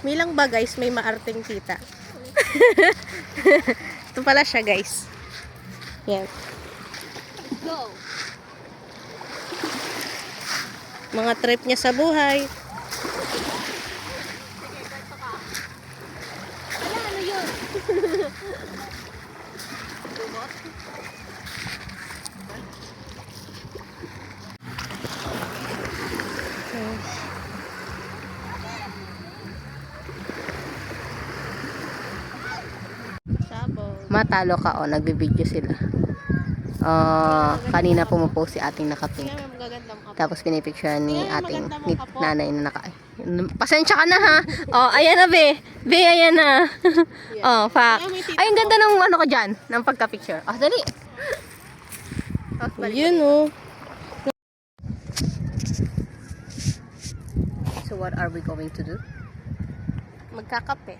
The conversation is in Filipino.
Milang ba guys, may maarting tita. Ito pala siya guys. Yan. Go! Mga trip niya sa buhay. Wala, ano yun? Sabog. Matalo ka, nagbibideo sila. Kanina pumupost si ating nakapink. Tingnan mo, magaganda mo ka. Tapos pinipicture ni Tingnan mo, ating maganda mo ni ka po. nanay na pasensya ka na ha. Ayan na be. Be, ayan na. Fact. Tingnan mo yung tita Ay, ang ko. ganda ng ano ko dyan. Ng pagka-picture. Dali. Balik. Yun oh. So what are we going to do? Magkakape.